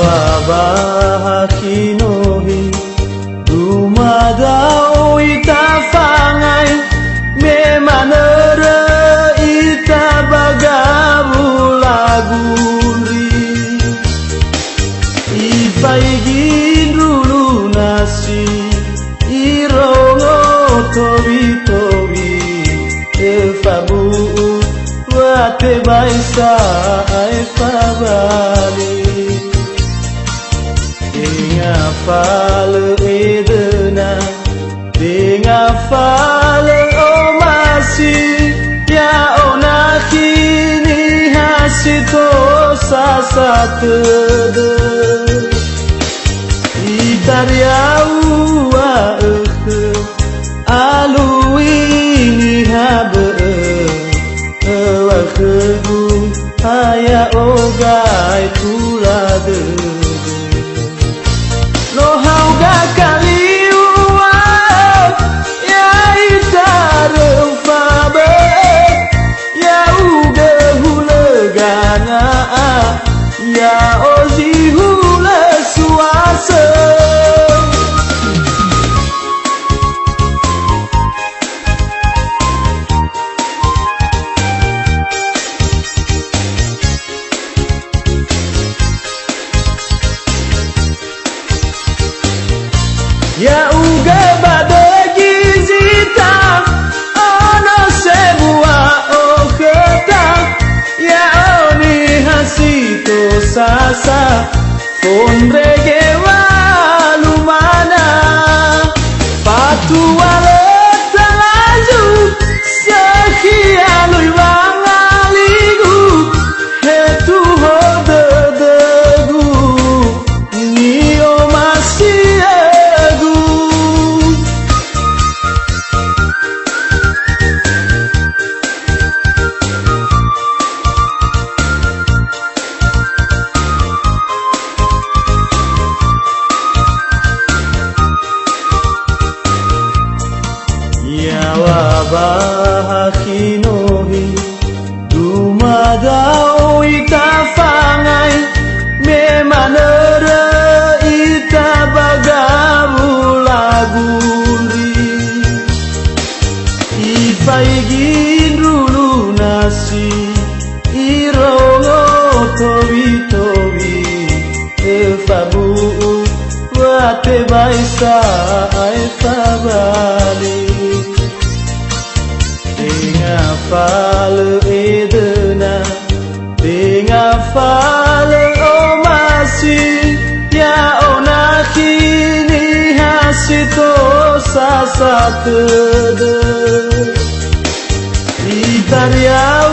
wabahakinohi dumadao itafangai memanere ita bagabulaguri ipaigin dulu nasi irongo tobi-tobi efabu wate baisa efabali Dingafale edena Dingafale omasi Ya onakini hasito sasatede Itariau wa ekhe Aluini habe Ewakhegu haya ogai tulade No hauga kaliwa ya itareu fabe ya uge hulegana ya ozi hule suase Ya uge badegi zita ono sebuah oketa ya oni hasito sasa fondrege walumana patu wale talazu sekian luangaligu hetu hodedegu nio masih wabahakinohi dumadao itafangai memanere ita bagabulaguri ipaigin dulu nasi irongo tobi-tobi efabu wate baisa efabali Dingafale edena Dingafale omasi Ya onakini hasito sasatede Itariau